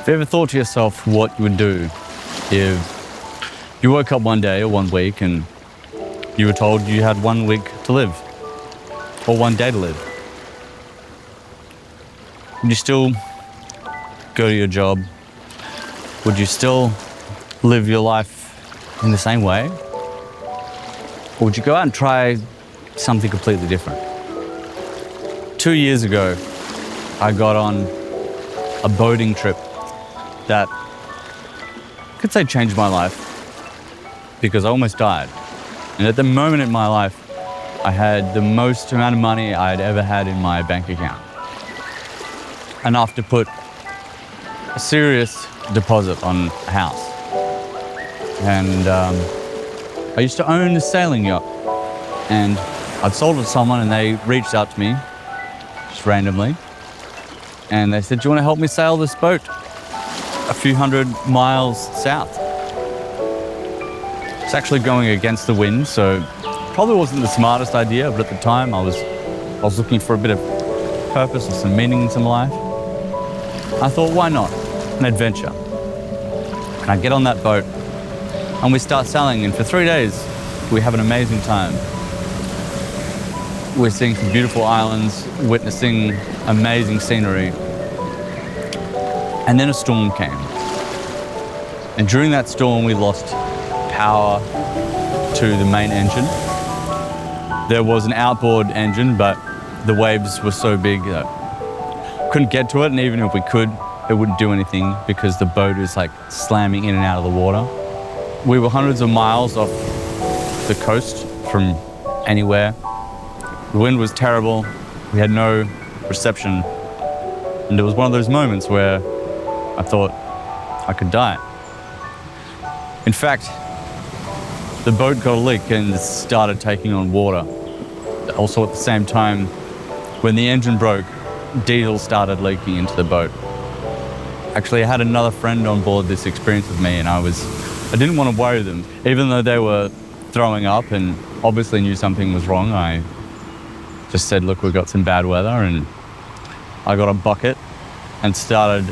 Have you ever thought to yourself what you would do if you woke up one day or 1 week and you were told you had 1 week to live or 1 day to live? Would you still go to your job? Would you still live your life in the same way? Or would you go out and try something completely different? 2 years ago, I got on a boating trip that I could say changed my life because I almost died. And at the moment in my life, I had the most amount of money I'd ever had in my bank account. Enough to put a serious deposit on a house. And I used to own a sailing yacht, and I'd sold it to someone and they reached out to me just randomly. And they said, do you want to help me sail this boat a few hundred miles south? It's actually going against the wind, so probably wasn't the smartest idea, but at the time I was looking for a bit of purpose or some meaning in life. I thought, why not? An adventure. And I get on that boat and we start sailing, and for 3 days we have an amazing time. We're seeing some beautiful islands, witnessing amazing scenery. And then a storm came. And during that storm, we lost power to the main engine. There was an outboard engine, but the waves were so big that couldn't get to it. And even if we could, it wouldn't do anything because the boat is like slamming in and out of the water. We were hundreds of miles off the coast from anywhere. The wind was terrible. We had no reception. And it was one of those moments where I thought I could die. In fact, the boat got a leak and started taking on water. Also at the same time, when the engine broke, diesel started leaking into the boat. Actually, I had another friend on board this experience with me, and I didn't want to worry them. Even though they were throwing up and obviously knew something was wrong, I just said, look, we've got some bad weather, and I got a bucket and started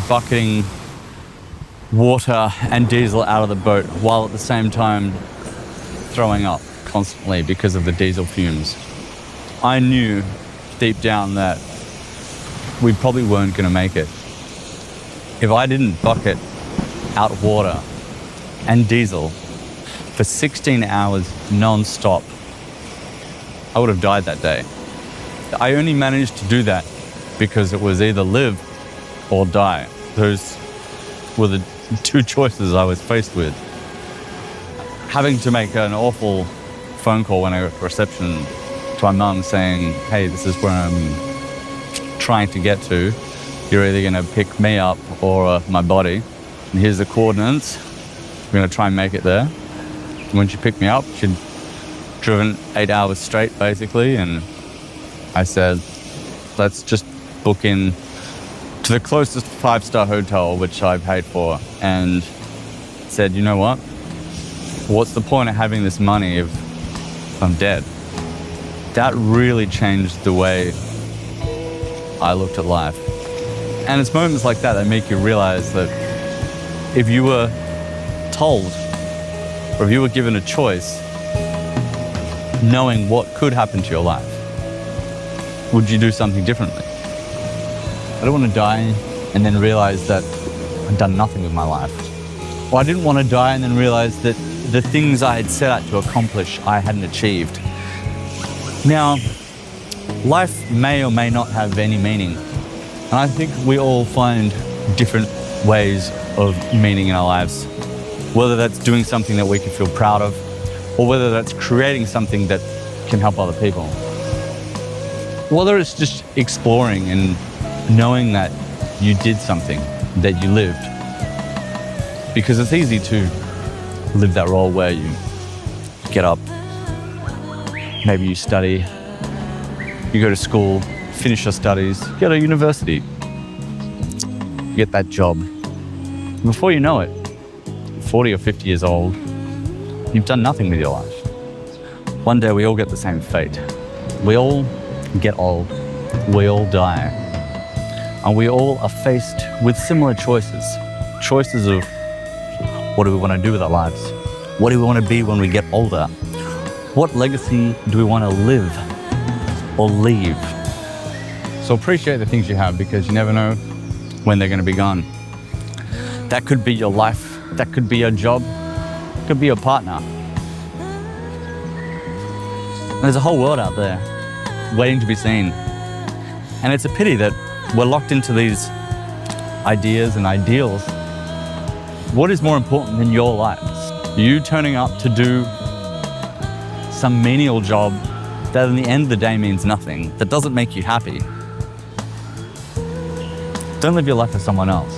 bucketing water and diesel out of the boat while at the same time throwing up constantly because of the diesel fumes. I knew deep down that we probably weren't going to make it. If I didn't bucket out water and diesel for 16 hours non-stop, I would have died that day. I only managed to do that because it was either live or die. Those were the two choices I was faced with. Having to make an awful phone call when I got to reception to my mum saying, hey, this is where I'm trying to get to. You're either going to pick me up or my body. And here's the coordinates. We're going to try and make it there. And when she picked me up, she'd driven 8 hours straight, basically. And I said, let's just book in to the closest 5-star hotel, which I paid for, and said, you know what? What's the point of having this money if I'm dead? That really changed the way I looked at life. And it's moments like that that make you realize that if you were told, or if you were given a choice, knowing what could happen to your life, would you do something differently? I don't want to die and then realize that I'd done nothing with my life. Or I didn't want to die and then realize that the things I had set out to accomplish, I hadn't achieved. Now, life may or may not have any meaning. And I think we all find different ways of meaning in our lives. Whether that's doing something that we can feel proud of, or whether that's creating something that can help other people. Whether it's just exploring and knowing that you did something, that you lived. Because it's easy to live that role where you get up, maybe you study, you go to school, finish your studies, you go to university, you get that job. Before you know it, 40 or 50 years old, you've done nothing with your life. One day we all get the same fate. We all get old. We all die. And we all are faced with similar choices. Choices of what do we want to do with our lives? What do we want to be when we get older? What legacy do we want to live or leave? So appreciate the things you have, because you never know when they're going to be gone. That could be your life. That could be your job. It could be your partner. And there's a whole world out there waiting to be seen. And it's a pity that we're locked into these ideas and ideals. What is more important than your life? You turning up to do some menial job that in the end of the day means nothing, that doesn't make you happy. Don't live your life for someone else.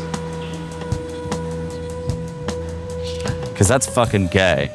Because that's fucking gay.